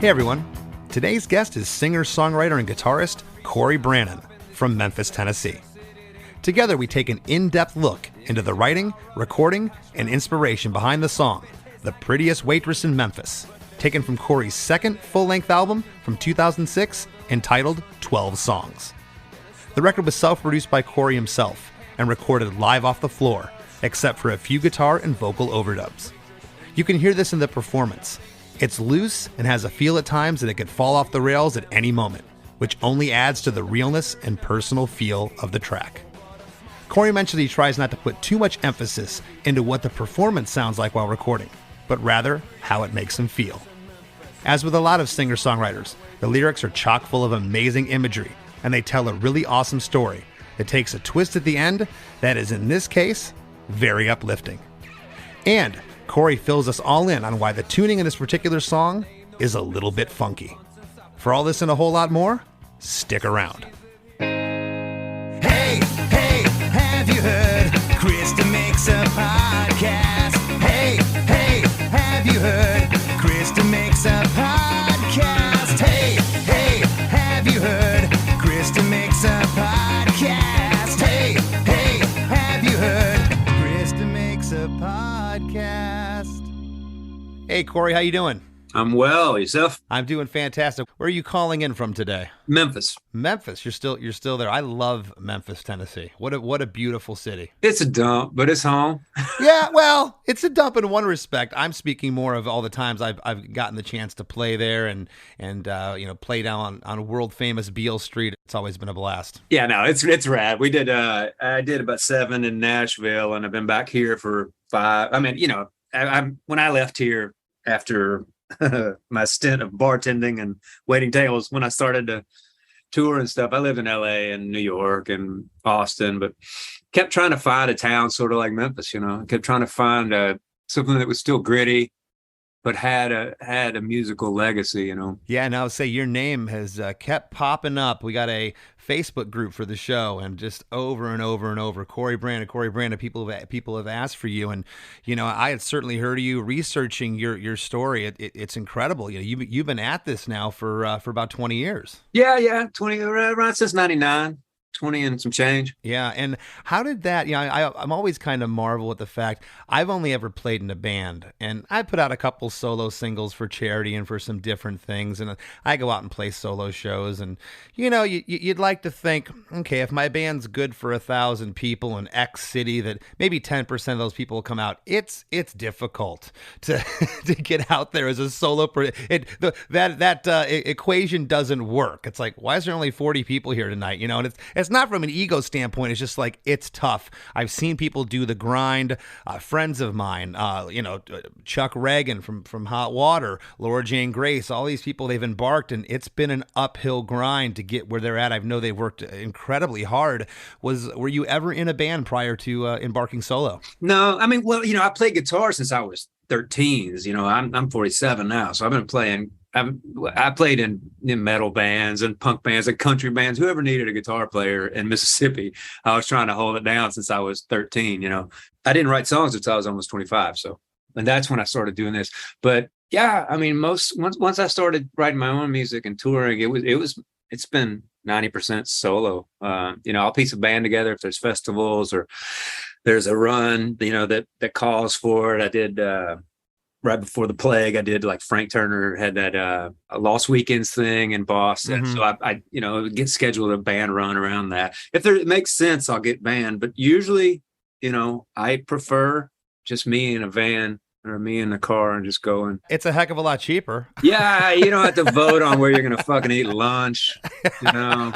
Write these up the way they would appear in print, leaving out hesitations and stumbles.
Hey everyone, today's guest is singer, songwriter, and guitarist Cory Branan from Memphis, Tennessee. Together we take an in-depth look into the writing, recording, and inspiration behind the song, The Prettiest Waitress in Memphis, taken from Cory's second full-length album from 2006 entitled 12 Songs. The record was self-produced by Cory himself and recorded live off the floor, except for a few guitar and vocal overdubs. You can hear this in the performance. It's loose and has a feel at times that it could fall off the rails at any moment, which only adds to the realness and personal feel of the track. Cory mentioned he tries not to put too much emphasis into what the performance sounds like while recording, but rather how it makes him feel. As with a lot of singer-songwriters, the lyrics are chock full of amazing imagery, and they tell a really awesome story that takes a twist at the end that is, in this case, very uplifting. And Cory fills us all in on why the tuning in this particular song is a little bit funky. For all this and a whole lot more, stick around. Hey, have you heard? Krista makes a podcast. Hey, have you heard? Krista makes a podcast. Hey, have you heard? Krista makes a podcast. Hey, have you heard? Krista makes a podcast. Hey Cory, how you doing? I'm well. Yourself? I'm doing fantastic. Where are you calling in from today? Memphis. Memphis. You're still there. I love Memphis, Tennessee. What a beautiful city. It's a dump, but it's home. Yeah, well, it's a dump in one respect. I'm speaking more of all the times I've gotten the chance to play there and play down on world famous Beale Street. It's always been a blast. Yeah, no, it's rad. We did I did about 7 in Nashville, and I've been back here for 5. I mean, I'm when I left here after my stint of bartending and waiting tables, when I started to tour and stuff, I lived in LA and New York and Austin, but kept trying to find a town sort of like Memphis, kept trying to find something that was still gritty, but had a musical legacy, Yeah, and I'll say your name has kept popping up. We got a Facebook group for the show, and just over and over and over, Cory Branan. People have asked for you, and I had certainly heard of you researching your story. It's incredible. You've been at this now for about 20 years. Yeah, 20 around since '99. 20 and some change. Yeah, and how did that, I'm always kind of marvel at the fact I've only ever played in a band, and I put out a couple solo singles for charity and for some different things, and I go out and play solo shows, and you'd like to think, okay, if my band's good for 1,000 people in X city, that maybe 10% of those people will come out. It's difficult to to get out there as a solo. That equation doesn't work. It's like, why is there only 40 people here tonight? And it's not from an ego standpoint. It's just like, it's tough. I've seen people do the grind. Friends of mine, Chuck Reagan from Hot Water, Laura Jane Grace, all these people, they've embarked, and it's been an uphill grind to get where they're at. I know they've worked incredibly hard. Were you ever in a band prior to embarking solo? No, I mean, well, I played guitar since I was 13. I'm 47 now, so I've been playing. I played in metal bands and punk bands and country bands. Whoever needed a guitar player in Mississippi, I was trying to hold it down since I was 13. I didn't write songs until I was almost 25. And that's when I started doing this. But yeah, I mean, once I started writing my own music and touring, it's been 90% solo. I'll piece a band together if there's festivals or there's a run, that calls for it. I did. Right before the plague, I did, like, Frank Turner had that Lost Weekends thing in Boston. Mm-hmm. So I get scheduled a band run around that. If it makes sense, I'll get band. But usually, I prefer just me in a van or me in the car and just going. It's a heck of a lot cheaper. Yeah, you don't have to vote on where you're going to fucking eat lunch. You don't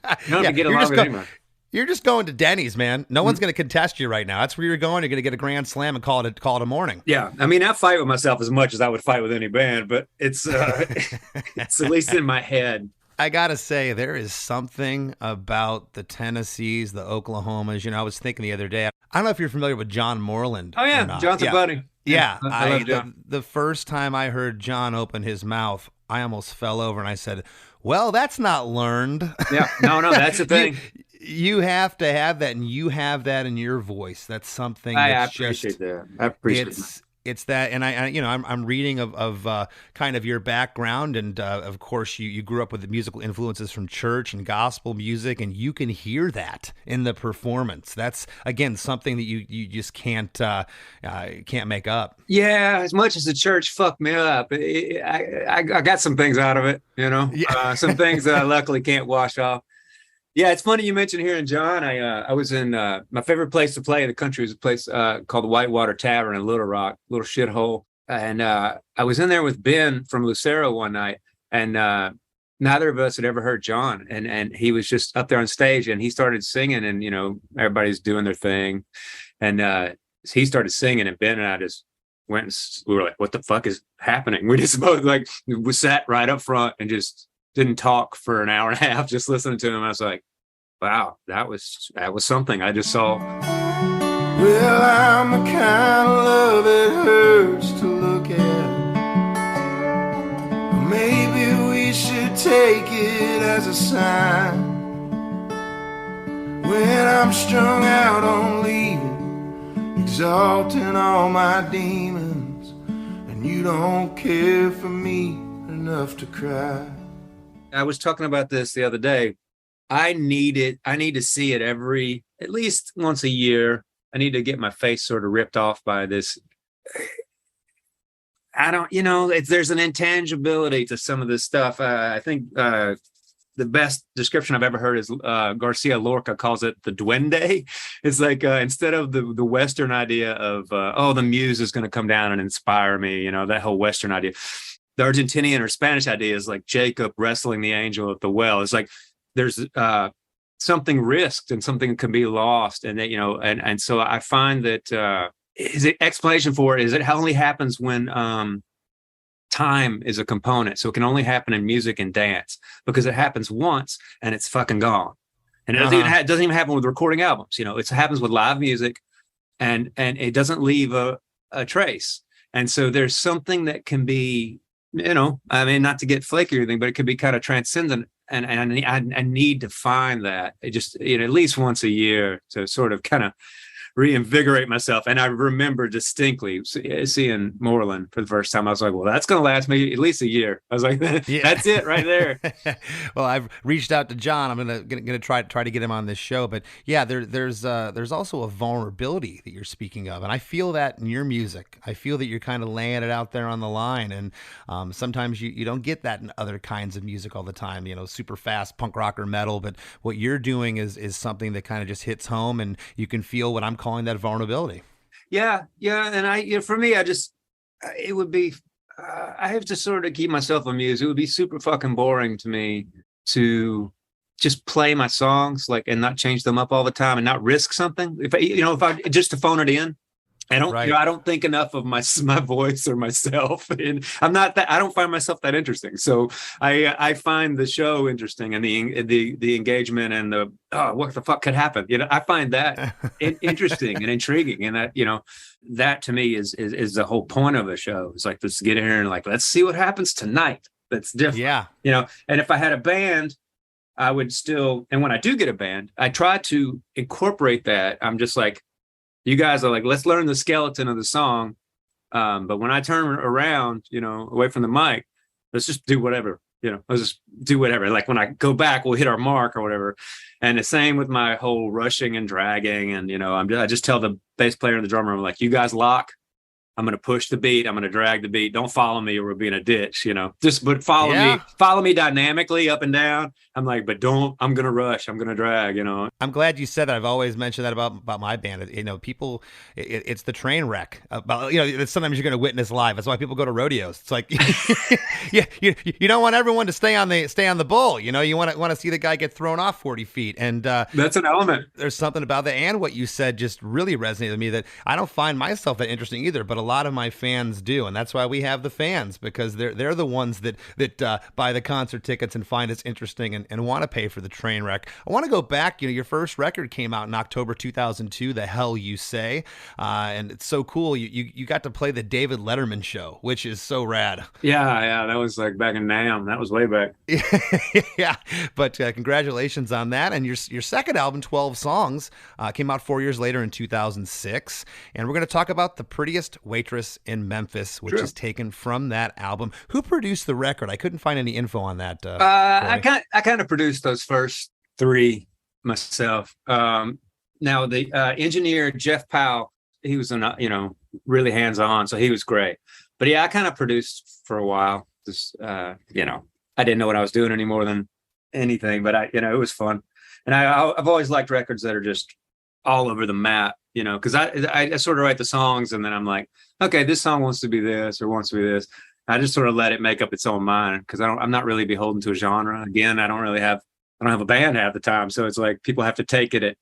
have to get along with anyone. You're just going to Denny's, man. No one's going to contest you right now. That's where you're going. You're going to get a grand slam and call it a morning. Yeah, I mean, I fight with myself as much as I would fight with any band, but it's it's at least in my head. I gotta say, there is something about the Tennessees, the Oklahomas. I was thinking the other day. I don't know if you're familiar with John Moreland. Oh yeah, John's a buddy. Yeah, I love John. The first time I heard John open his mouth, I almost fell over and I said, "Well, that's not learned." Yeah, no, that's the thing. You have to have that, and you have that in your voice. That's something. I appreciate that. I appreciate that. It's that, and I'm reading of kind of your background, and of course you grew up with the musical influences from church and gospel music, and you can hear that in the performance. That's again something that you just can't make up. Yeah, as much as the church fucked me up, I got some things out of it, Yeah. some things that I luckily can't wash off. Yeah, it's funny you mentioned here in John. I was in my favorite place to play in the country was a place called the Whitewater Tavern in Little Rock, little shithole. And I was in there with Ben from Lucero one night, and neither of us had ever heard John. And he was just up there on stage, and he started singing, and everybody's doing their thing, and he started singing, and Ben and I just went, and we were like, "What the fuck is happening?" We just both we sat right up front and just didn't talk for an hour and a half, just listening to him. I was like, wow, that was something I just saw. Well, I'm the kind of love it hurts to look at. Maybe we should take it as a sign. When I'm strung out on leaving, exalting all my demons, and you don't care for me enough to cry. I was talking about this the other day. I need to see it at least once a year. I need to get my face sort of ripped off by this. I don't, there's an intangibility to some of this stuff. I think the best description I've ever heard is Garcia Lorca calls it the duende. It's like instead of the Western idea of, the muse is going to come down and inspire me, that whole Western idea. The Argentinian or Spanish idea is like Jacob wrestling the angel at the well. It's like there's something risked and something can be lost, and that and so I find that is the explanation for it is it only happens when time is a component. So it can only happen in music and dance because it happens once and it's fucking gone. And it doesn't even happen with recording albums. It happens with live music, and it doesn't leave a trace. And so there's something that can be, not to get flaky or anything, but it could be kind of transcendent. And I need to find that just, at least once a year to sort of kind of reinvigorate myself. And I remember distinctly seeing Moreland for the first time. I was like, well, that's going to last me at least a year. I was like, that's it right there. Well, I've reached out to John. I'm gonna try to get him on this show. But yeah, there's also a vulnerability that you're speaking of, and I feel that in your music. I feel that you're kind of laying it out there on the line, and sometimes you don't get that in other kinds of music all the time. Super fast punk rock or metal. But what you're doing is something that kind of just hits home, and you can feel what I'm calling that vulnerability. Yeah. And for me, it would be, I have to sort of keep myself amused. It would be super fucking boring to me to just play my songs and not change them up all the time and not risk something. If I just to phone it in. I don't think enough of my voice or myself, and I don't find myself that interesting. So I find the show interesting, and the engagement and the what the fuck could happen. I find that interesting and intriguing, and that to me is the whole point of the show. It's like, let's get in here and let's see what happens tonight. That's different. Yeah. And if I had a band, I would still. And when I do get a band, I try to incorporate that. I'm just like, you guys are like, let's learn the skeleton of the song. But when I turn around, away from the mic, let's just do whatever, let's just do whatever. Like when I go back, we'll hit our mark or whatever. And the same with my whole rushing and dragging. And, I just tell the bass player and the drummer, I'm like, you guys lock. I'm going to push the beat. I'm going to drag the beat. Don't follow me or we'll be in a ditch, but follow me dynamically up and down. I'm like, but I'm going to rush. I'm going to drag, I'm glad you said that. I've always mentioned that about my band. People, it's the train wreck about, sometimes you're going to witness live. That's why people go to rodeos. It's like, you don't want everyone to stay on the bull. You want to see the guy get thrown off 40 feet. And that's an element. There's something about that. And what you said just really resonated with me, that I don't find myself that interesting either, but a lot of my fans do. And that's why we have the fans, because they're the ones that buy the concert tickets and find us interesting and want to pay for the train wreck. I want to go back. Your first record came out in October 2002, The Hell You Say. And it's so cool. You got to play the David Letterman show, which is so rad. Yeah. That was back in NAMM. That was way back. Yeah. But congratulations on that. And your second album, 12 Songs, came out 4 years later in 2006. And we're going to talk about the Prettiest Waitress Waitress in Memphis, which True. is taken from that album. Who produced the record? I couldn't find any info on that. I kind of produced those first three myself. Now the engineer Jeff Powell, he was really hands-on, so he was great. But yeah, I kind of produced for a while. Just I didn't know what I was doing any more than anything, but it was fun. And I've always liked records that are just all over the map, because I sort of write the songs and then I'm like, okay, this song wants to be this or wants to be this. I just sort of let it make up its own mind, because I'm not really beholden to a genre. Again, I don't have a band half the time, so it's like people have to take it at,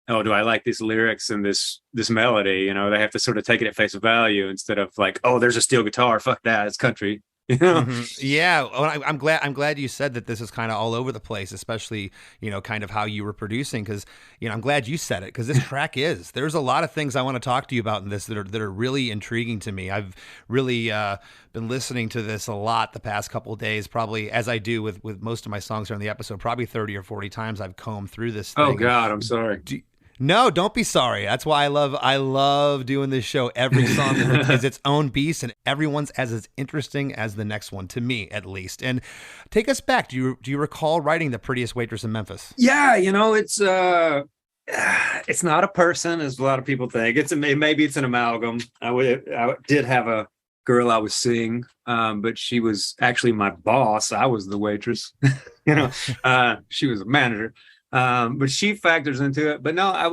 oh, do I like these lyrics and this melody? They have to sort of take it at face value instead of like, oh, there's a steel guitar. Fuck that. It's country. Mm-hmm. Yeah. Well, I'm glad you said that this is kind of all over the place, especially, kind of how you were producing. Cause I'm glad you said it, cause this track there's a lot of things I want to talk to you about in this that are really intriguing to me. I've really, been listening to this a lot the past couple of days, probably as I do with most of my songs here on the episode, probably 30 or 40 times I've combed through this thing. Oh God, I'm sorry. No, don't be sorry. That's why I love doing this show. Every song is its own beast, and everyone's as interesting as the next one, to me at least. And take us back. Do you recall writing The Prettiest Waitress in Memphis? Yeah, it's not a person, as a lot of people think. Maybe it's an amalgam. I did have a girl I was seeing, but she was actually my boss. I was the waitress. She was a manager. But she factors into it. But no, I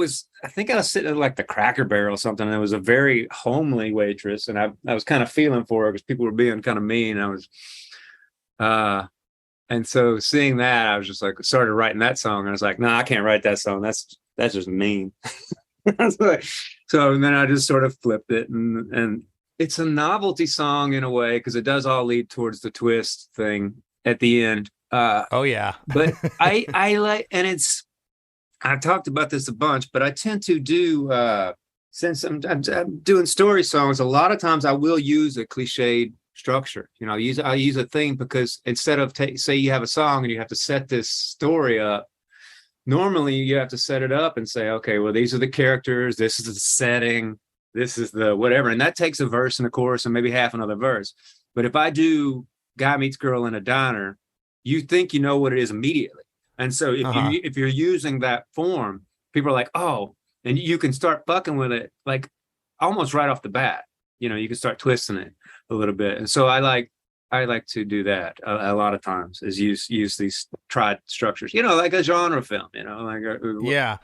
think I was sitting at like the Cracker Barrel or something, and it was a very homely waitress, and I was kind of feeling for her because people were being kind of mean. And so seeing that, I was just like, started writing that song, and I was like, no, I can't write that song. That's just mean. So then I just sort of flipped it, and it's a novelty song in a way, because it does all lead towards the twist thing at the end. Oh yeah. But I like, and I've talked about this a bunch, but I tend to do, since I'm doing story songs, a lot of times I will use a cliched structure. I use a theme, because instead of say you have a song and you have to set this story up, normally you have to set it up and say, okay, well, these are the characters, this is the setting, this is the whatever, and that takes a verse and a chorus and maybe half another verse. But if I do guy meets girl in a diner, you think you know what it is immediately. And so if you're using that form, people are like, oh, and you can start fucking with it like almost right off the bat. You can start twisting it a little bit. And so I like to do that a lot of times, is use these tried structures, like a genre film, yeah.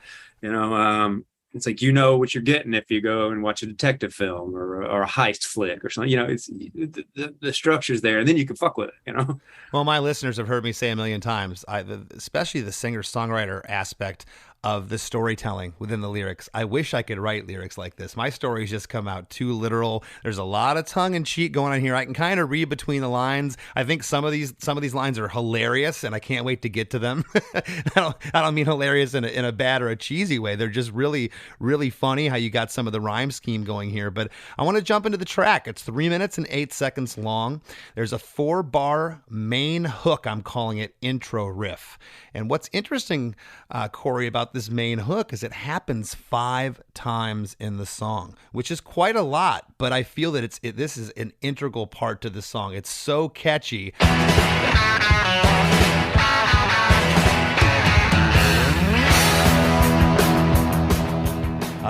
It's like, what you're getting if you go and watch a detective film or a heist flick or something. It's the structure's there, and then you can fuck with it. Well, my listeners have heard me say a million times, especially the singer-songwriter aspect of the storytelling within the lyrics. I wish I could write lyrics like this. My stories just come out too literal. There's a lot of tongue in cheek going on here. I can kind of read between the lines. I think some of these lines are hilarious, and I can't wait to get to them. I don't mean hilarious in a bad or a cheesy way. They're just really, really funny how you got some of the rhyme scheme going here. But I want to jump into the track. It's 3 minutes and 8 seconds long. There's a 4-bar main hook. I'm calling it intro riff. And what's interesting, Cory, about this main hook is it happens 5 times in the song, which is quite a lot, but I feel that this is an integral part to the song. It's so catchy.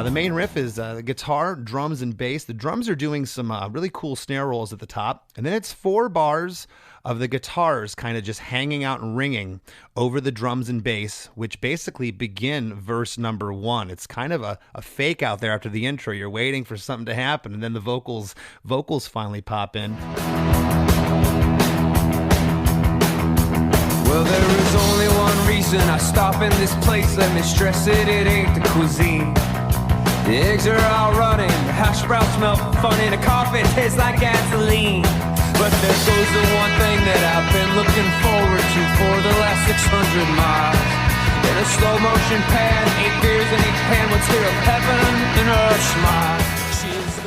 The main riff is the guitar, drums, and bass. The drums are doing some really cool snare rolls at the top, and then it's 4 bars of the guitars kind of just hanging out and ringing over the drums and bass, which basically begin verse number 1. It's kind of a fake out there after the intro. You're waiting for something to happen, and then the vocals finally pop in. Well, there is only one reason I stop in this place. Let me stress it ain't the cuisine. The eggs are all running, the hash browns smell funny, the coffee tastes like gasoline. But there goes the one thing that I've been looking forward to for the last 600 miles. In a slow motion pan, 8 beers in each pan, would tear of heaven in her smile.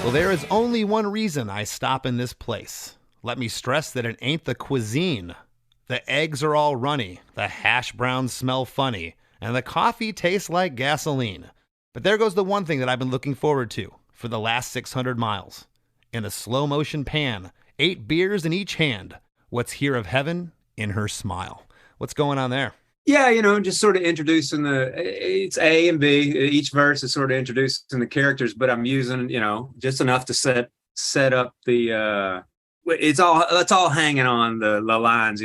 Well, there is only one reason I stop in this place. Let me stress that it ain't the cuisine. The eggs are all runny, the hash browns smell funny, and the coffee tastes like gasoline. But there goes the one thing that I've been looking forward to for the last 600 miles. in a slow motion pan, 8 beers in each hand. What's here of heaven in her smile? What's going on there? Yeah, just sort of introducing it's A and B. Each verse is sort of introducing the characters, but I'm using, just enough to set up the, it's all hanging on the lines,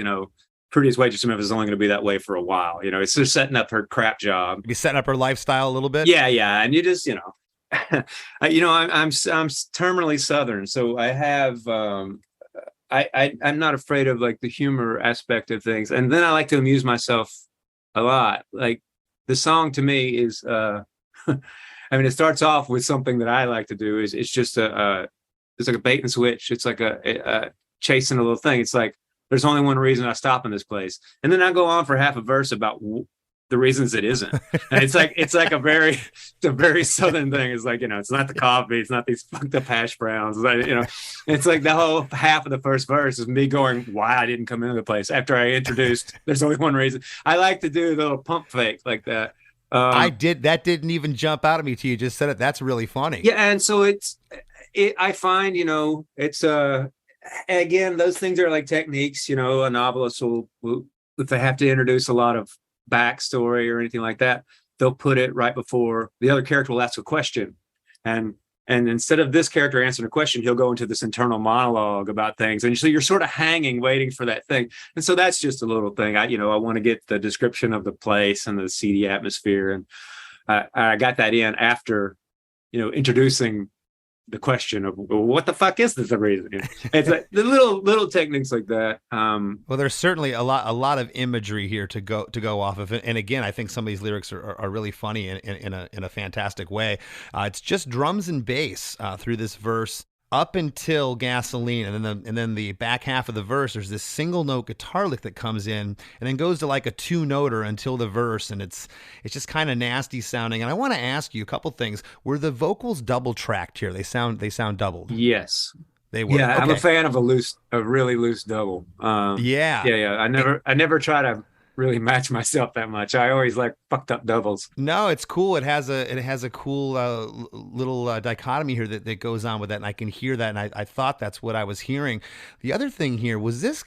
Prettiest Waitress in Memphis is only going to be that way for a while. It's just setting up her crap job. Be setting up her lifestyle a little bit. Yeah. And you just, I'm terminally Southern. So I have, I'm not afraid of like the humor aspect of things. And then I like to amuse myself a lot. Like the song to me is, it starts off with something that I like to do is it's just it's like a bait and switch. It's like a chasing a little thing. It's like, there's only one reason I stop in this place. And then I go on for half a verse about the reasons it isn't. And it's like a very Southern thing. It's like, it's not the coffee. It's not these fucked up hash browns. It's like the whole half of the first verse is me going, why I didn't come into the place after I introduced, there's only one reason. I like to do the little pump fake like that. That didn't even jump out at me till you just said it. That's really funny. Yeah. And so I find, it's, again, those things are like techniques, a novelist will, if they have to introduce a lot of backstory or anything like that, they'll put it right before the other character will ask a question. And instead of this character answering a question, he'll go into this internal monologue about things. And so you're sort of hanging, waiting for that thing. And so that's just a little thing. I want to get the description of the place and the seedy atmosphere. And I got that in after, introducing the question of what the fuck is this reason? It's like the little techniques like that. Well, there's certainly a lot of imagery here to go off of it. And again, I think some of these lyrics are really funny in a fantastic way. It's just drums and bass through this verse up until Gasoline, and then the back half of the verse, there's this single note guitar lick that comes in and then goes to like a 2-noter until the verse, and it's just kind of nasty sounding. And I want to ask you a couple things. Were the vocals double tracked here? They sound doubled. Yes, they were. Yeah, okay. I'm a fan of a really loose double. Yeah. I never try to really match myself that much. I always like fucked up doubles. No, it's cool. It has a cool little dichotomy here that goes on with that, and I can hear that, and I thought that's what I was hearing. The other thing here was this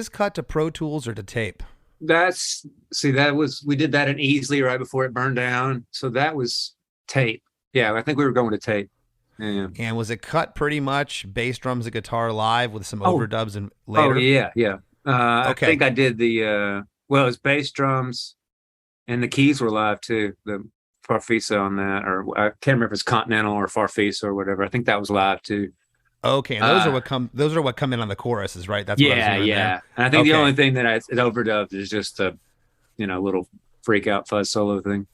cut to Pro Tools or to tape? We did that in Easley right before it burned down, so that was tape. Yeah, I think we were going to tape. Yeah. And was it cut pretty much bass, drums, and guitar live with some overdubs and later? Oh yeah. Okay. I think I did the. Well, it was bass, drums, and the keys were live too. The Farfisa on that, or I can't remember if it's Continental or Farfisa or whatever. I think that was live too. Okay, and those are what come in on the choruses, right? That's what I was yeah. And I think the only thing that it overdubbed is just a, little freak out fuzz solo thing.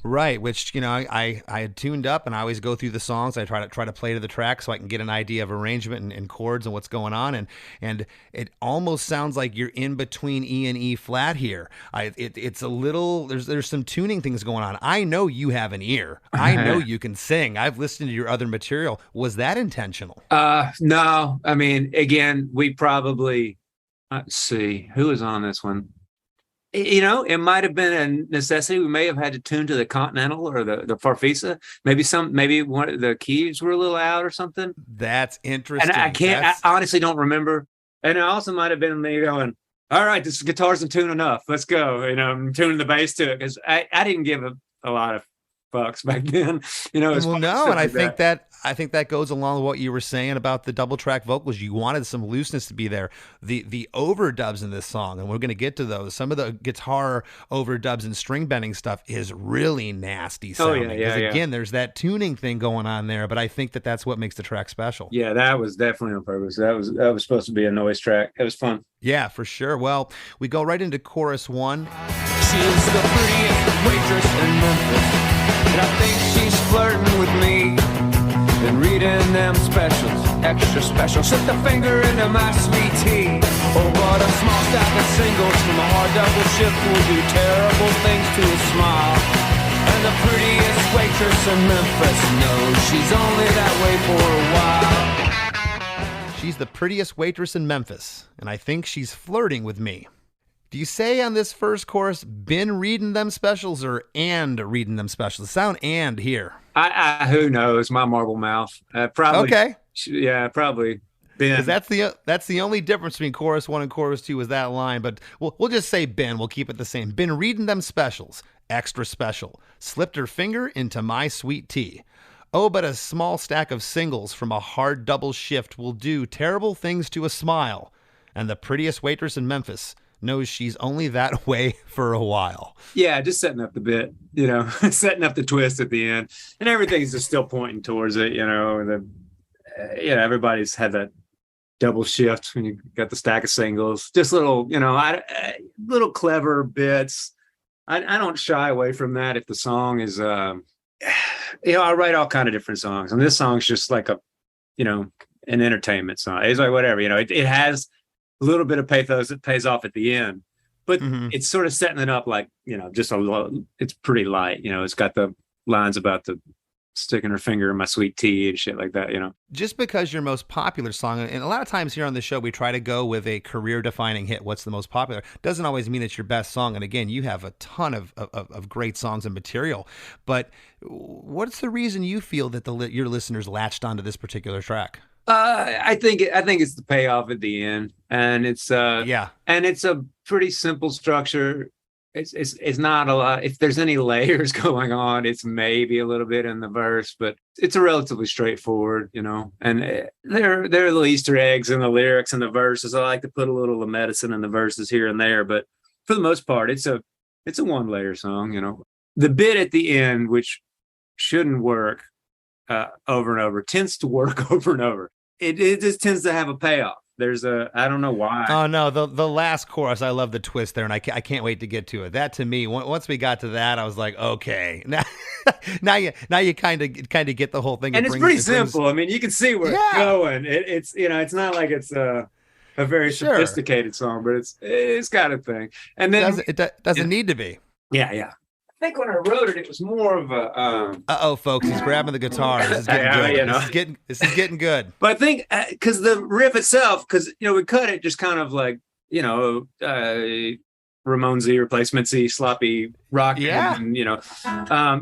Right, which I had tuned up, and I always go through the songs. I try to play to the track so I can get an idea of arrangement and chords and what's going on. And it almost sounds like you're in between E and E flat here. It's a little there's some tuning things going on. I know you have an ear. I know you can sing. I've listened to your other material. Was that intentional? No. I mean, again, we probably let's see who was on this one. It might have been a necessity. We may have had to tune to the Continental or the Farfisa. Maybe one of the keys were a little out or something. That's interesting. And I honestly don't remember. And it also might have been me going, all right, this guitar's in tune enough. Let's go. I'm tuning the bass to it because I didn't give a lot of fucks back then. Well, no, and I think that goes along with what you were saying about the double track vocals. You wanted some looseness to be there. The overdubs in this song, and we're going to get to those. Some of the guitar overdubs and string bending stuff is really nasty sounding. Again, there's that tuning thing going on there, but I think that's what makes the track special. Yeah, that was definitely on purpose. That was supposed to be a noise track. It was fun. Yeah, for sure. Well, we go right into chorus 1. She's the prettiest waitress in Memphis, and I think she's flirting with me. Been reading them specials, extra special. Slip the finger into my sweet tea. Oh, what a small stack of singles from a hard double shift will do terrible things to a smile. And the prettiest waitress in Memphis knows she's only that way for a while. She's the prettiest waitress in Memphis, and I think she's flirting with me. Do you say on this first chorus, been reading them specials or and reading them specials? Sound and here. Who knows? My marble mouth. Probably. Okay. Yeah, probably. Ben. Because that's the only difference between chorus 1 and chorus 2 is that line. But we'll just say Ben. We'll keep it the same. Been reading them specials. Extra special. Slipped her finger into my sweet tea. Oh, but a small stack of singles from a hard double shift will do terrible things to a smile. And the prettiest waitress in Memphis knows she's only that way for a while. Yeah, just setting up the bit, setting up the twist at the end, and everything's just still pointing towards it. Everybody's had that double shift when you got the stack of singles. Just little, little clever bits. I don't shy away from that if the song is, I write all kind of different songs, and this song's just like an entertainment song. It's like whatever, it has a little bit of pathos that pays off at the end, but it's sort of setting it up like, just it's pretty light. It's got the lines about the sticking her finger in my sweet tea and shit like that, Just because your most popular song, and a lot of times here on the show, we try to go with a career-defining hit. What's the most popular? Doesn't always mean it's your best song. And again, you have a ton of great songs and material. But what's the reason you feel that your listeners latched onto this particular track? I think it's the payoff at the end, and it's and it's a pretty simple structure. It's not a lot. If there's any layers going on, it's maybe a little bit in the verse, but it's a relatively straightforward, and there are little Easter eggs in the lyrics and the verses. I like to put a little of medicine in the verses here and there, but for the most part, it's a one layer song. The bit at the end, which shouldn't work over and over, tends to work over and over. It just tends to have a payoff. There's I don't know why. Oh no, the last chorus, I love the twist there, and I can't wait to get to it. That to me, once we got to that, I was like, okay, now you kind of get the whole thing. And it's pretty simple. I mean, you can see where it's going. It's not like it's a very sophisticated song, but it's got a thing. And then it doesn't need to be. Yeah. I think when I wrote it, it was more of a. Folks, he's grabbing the guitar. This is getting good. This is getting good. But I think because the riff itself, because we cut it just kind of like Ramones-y, replacements-y, sloppy rock. Yeah. And,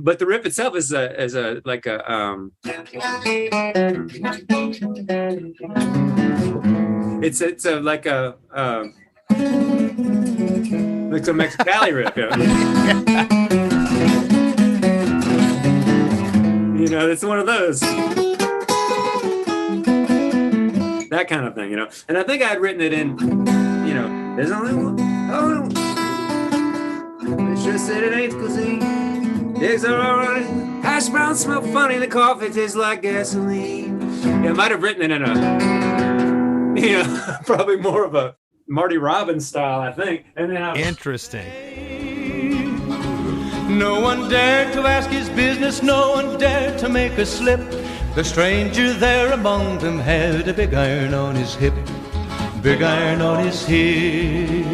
but the riff itself is like a. It's like a Mexicali riff. Yeah. It's one of those. That kind of thing, And I think I had written it in, there's only one. Oh, it's just that it ain't cuisine. Eggs are all right. Hash browns smell funny. The coffee tastes like gasoline. Yeah, I might have written it in a, probably more of a Marty Robbins style, I think. And then Interesting. No one dared to ask his business, no one dared to make a slip. The stranger there among them had a big iron on his hip, big iron on his hip.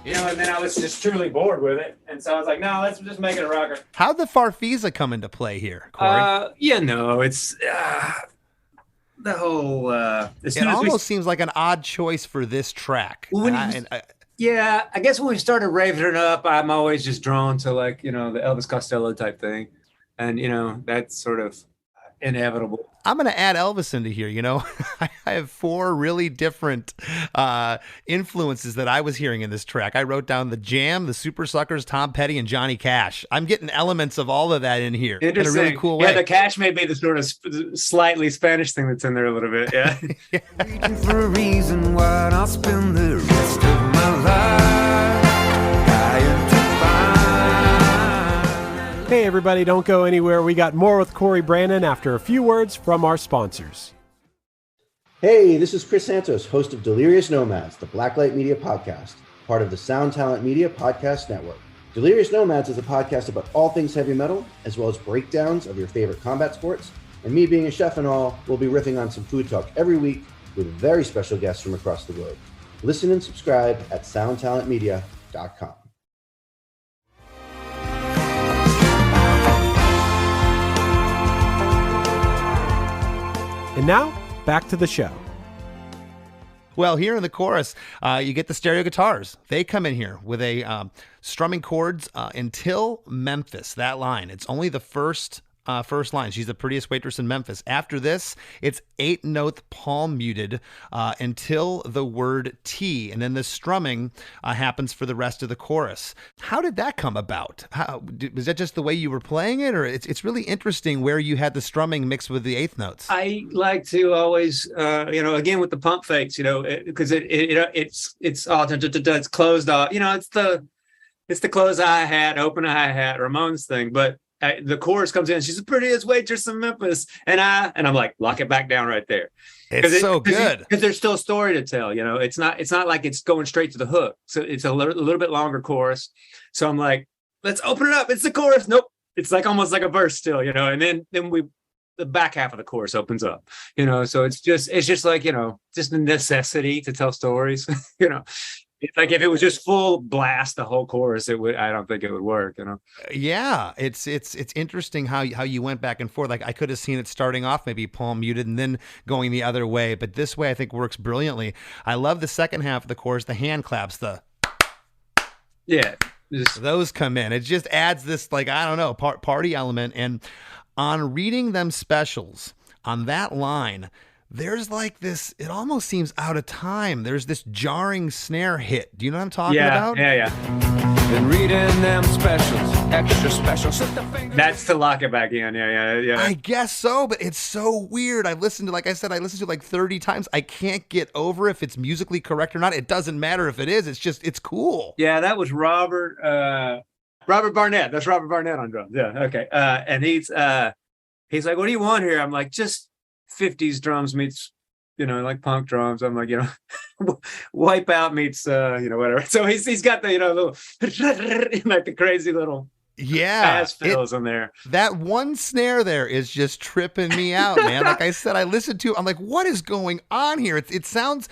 And then I was just truly bored with it. And so I was like, no, let's just make it a rocker. How'd the Farfisa come into play here, Cory? It's the whole... it almost seems like an odd choice for this track. Yeah, I guess when we started raving it up, I'm always just drawn to the Elvis Costello type thing. And, that's sort of inevitable. I'm going to add Elvis into here. I have 4 really different influences that I was hearing in this track. I wrote down the Jam, the Super Suckers, Tom Petty, and Johnny Cash. I'm getting elements of all of that in here in a really cool way. Yeah, the Cash may be the sort of slightly Spanish thing that's in there a little bit. Yeah. Waiting for a reason why I'll spend the rest of my life trying to find. Hey everybody, don't go anywhere. We got more with Cory Branan after a few words from our sponsors. Hey, this is Chris Santos, host of Delirious Nomads, the Blacklight Media podcast, part of the Sound Talent Media Podcast Network. Delirious Nomads is a podcast about all things heavy metal, as well as breakdowns of your favorite combat sports. And me being a chef and all, we'll be riffing on some food talk every week with very special guests from across the globe. Listen and subscribe at soundtalentmedia.com. And now, back to the show. Well, here in the chorus, you get the stereo guitars. They come in here with a strumming chords until Memphis, that line. It's only the first first line. She's the prettiest waitress in Memphis. After this, it's 8-note palm muted until the word T, and then the strumming happens for the rest of the chorus. How did that come about? Was that just the way you were playing it, or it's really interesting where you had the strumming mixed with the eighth notes? I like to always, again with the pump fakes, because it's all it's closed off. It's the closed hi-hat, open hi-hat, Ramones thing, but the chorus comes in. She's the prettiest waitress in Memphis, and I'm like, lock it back down right there. It's so good because there's still a story to tell. It's not like it's going straight to the hook. So it's a little bit longer chorus. So I'm like, let's open it up. It's the chorus. Nope, it's like almost like a verse still. And then the back half of the chorus opens up. So it's just like just a necessity to tell stories. It's like if it was just full blast the whole chorus, I don't think it would work. Yeah, it's interesting how you went back and forth. Like I could have seen it starting off maybe palm muted and then going the other way, but this way I think works brilliantly. I love the second half of the chorus, the hand claps, those come in. It just adds this party element. And on reading them specials on that line, there's like this, it almost seems out of time. There's this jarring snare hit. Do you know what I'm talking about? Yeah. Been reading them specials, extra special. That's to lock it back in. Yeah. I guess so, but it's so weird. I listened to it like 30 times. I can't get over if it's musically correct or not. It doesn't matter if it is. It's cool. Yeah, that was Robert Barnett. That's Robert Barnett on drums. Yeah, okay. And he's like, what do you want here? I'm like, just 50s drums meets, like punk drums. I'm like, Wipeout meets, whatever. So he's got the, little, like the crazy little bass fills in there. That one snare there is just tripping me out, man. Like I said, I listened to it. I'm like, what is going on here? It sounds...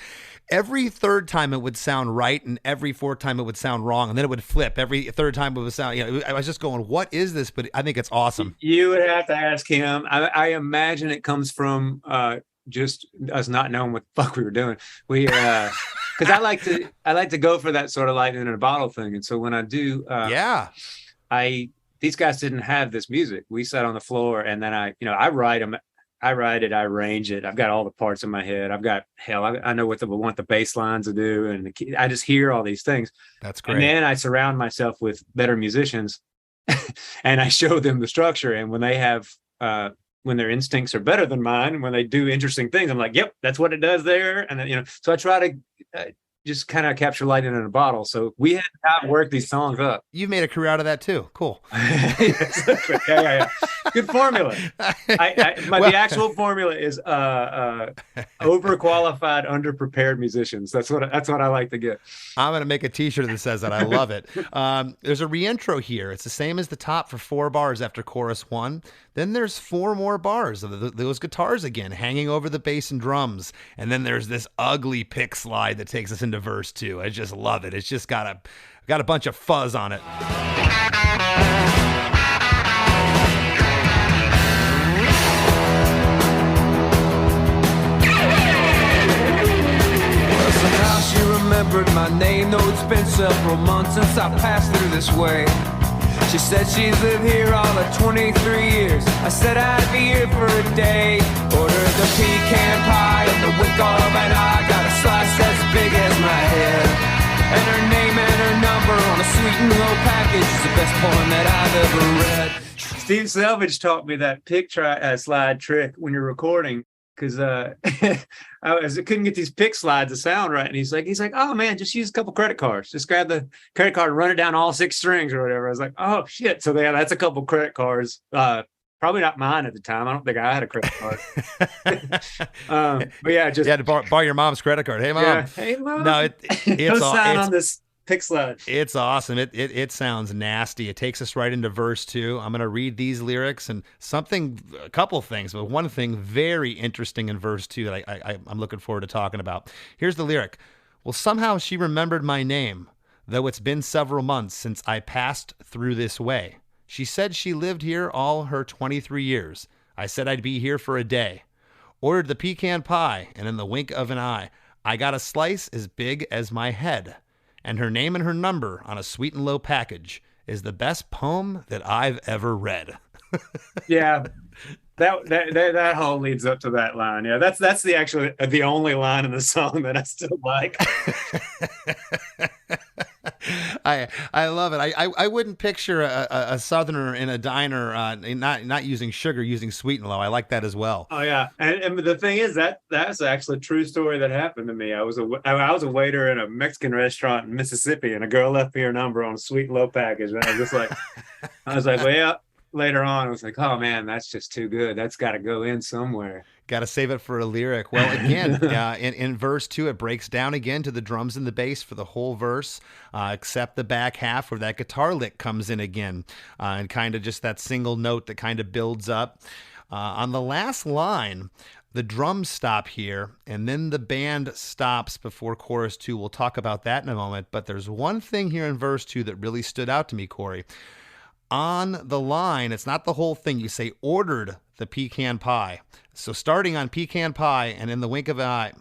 Every third time it would sound right, and every fourth time it would sound wrong, and then it would flip. Every third time it would sound, I was just going, what is this? But I think it's awesome. You would have to ask him. I imagine it comes from just us not knowing what the fuck we were doing. Because I like to go for that sort of lightning in a bottle thing. And so when I do, these guys didn't have this music. We sat on the floor, and then I write them. I write it, I arrange it. I've got all the parts in my head. I've got I know what want the bass lines to do, and I just hear all these things. That's great. And then I surround myself with better musicians, and I show them the structure. And when they have, when their instincts are better than mine, when they do interesting things, I'm like, yep, that's what it does there. And then so I try to just kind of capture lightning in a bottle. So we had to work these songs up. You've made a career out of that too. Cool. Yeah. Good formula. The actual formula is overqualified, underprepared musicians. That's what I like to get. I'm going to make a t-shirt that says that. I love it. There's a reintro here. It's the same as the top for 4 bars after chorus 1. Then there's 4 more bars of those guitars again, hanging over the bass and drums. And then there's this ugly pick slide that takes us into verse 2. I just love it. It's just got a bunch of fuzz on it. Somehow she remembered my name, though it's been several months since I passed through this way. She said she's lived here all of 23 years. I said I'd be here for a day. Ordered the pecan pie and the wink of an eye. Got a slice as big as my head. And her name and her number on a sweet and low package is the best poem that I've ever read. Steve Selvage taught me that pick slide trick when you're recording. Because I couldn't get these pick slides to sound right, and he's like, oh man, just use a couple credit cards. Just grab the credit card and run it down all 6 strings or whatever. I was like, oh shit. So that's a couple credit cards. Probably not mine at the time. I don't think I had a credit card. But yeah, just you had to borrow your mom's credit card. Hey mom. Yeah. Hey mom. No, it's sign on this pick slide. It's awesome. It sounds nasty. It takes us right into verse 2. I'm going to read these lyrics and a couple things, but one thing very interesting in verse 2 that I'm looking forward to talking about. Here's the lyric. Well, somehow she remembered my name, though it's been several months since I passed through this way. She said she lived here all her 23 years. I said I'd be here for a day. Ordered the pecan pie, and in the wink of an eye, I got a slice as big as my head. And her name and her number on a sweet and low package is the best poem that I've ever read. Yeah. That whole leads up to that line. Yeah, that's the only line in the song that I still like. I love it. I wouldn't picture a Southerner in a diner not using sugar, using sweet and low. I like that as well. Oh yeah, and the thing is that's actually a true story that happened to me. I was a waiter in a Mexican restaurant in Mississippi, and a girl left me her number on a sweet and low package, and I was like, well, yeah. Later on, I was like, oh man, that's just too good. That's got to go in somewhere. Got to save it for a lyric. Well, again, in verse 2, it breaks down again to the drums and the bass for the whole verse, except the back half where that guitar lick comes in again, and kind of just that single note that kind of builds up. On the last line, the drums stop here, and then the band stops before chorus 2. We'll talk about that in a moment, but there's one thing here in verse 2 that really stood out to me, Cory. On the line, it's not the whole thing. You say ordered the pecan pie. So starting on pecan pie and in the wink of an eye,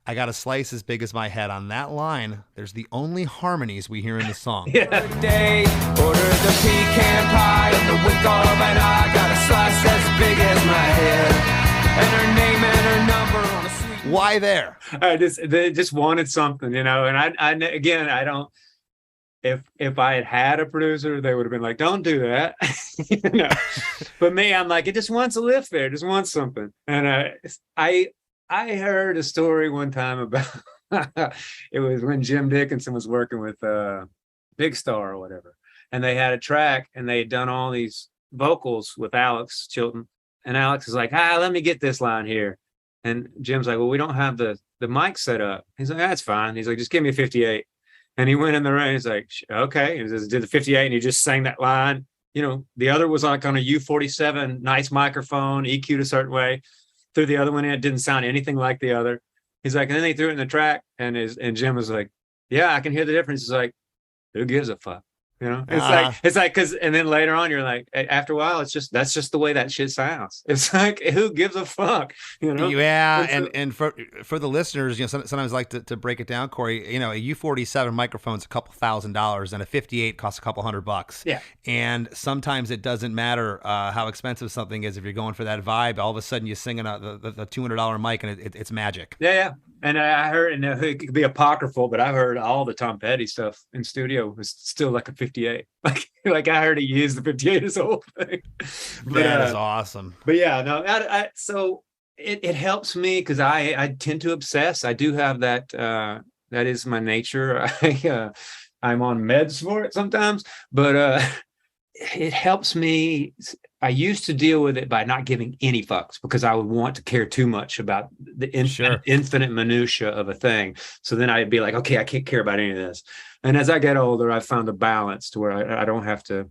I got a slice as big as my head. On that line, there's the only harmonies we hear in the song. Day, ordered the pecan pie and the wink of an eye, got a slice as big as my head, and her name and her number on a sweet. Why there? They just wanted something, and I don't. If I had a producer, they would have been like, don't do that. But me, I'm like, it just wants a lift there. It just wants something. And I heard a story one time about, it was when Jim Dickinson was working with Big Star or whatever. And they had a track and they had done all these vocals with Alex Chilton. And Alex is like, let me get this line here. And Jim's like, well, we don't have the mic set up. He's like, that's fine. He's like, just give me a 58. And he went in the ring. He's like, okay. He did the 58 and he just sang that line. The other was like on a U47, nice microphone, EQ'd a certain way. Threw the other one in. It didn't sound anything like the other. He's like, and then they threw it in the track. And Jim was like, yeah, I can hear the difference. He's like, who gives a fuck? It's like, cause, and then later on, you're like, after a while, that's just the way that shit sounds. It's like, who gives a fuck? Yeah. And for the listeners, sometimes I like to break it down, Cory, a U47 microphone's a couple $1,000 and a 58 costs a couple $100. Yeah. And sometimes it doesn't matter how expensive something is. If you're going for that vibe, all of a sudden you're singing the $200 mic and it's magic. Yeah. And I heard, and it could be apocryphal, but I heard all the Tom Petty stuff in studio was still like a 58. Like I heard he used the 58 as the whole thing. That is awesome. But yeah, no, so it helps me because I tend to obsess. I do have that. That is my nature. I'm on meds for it sometimes, but it helps me. I used to deal with it by not giving any fucks because I would want to care too much about the infinite minutia of a thing. So then I'd be like, okay, I can't care about any of this. And as I get older, I found a balance to where I don't have to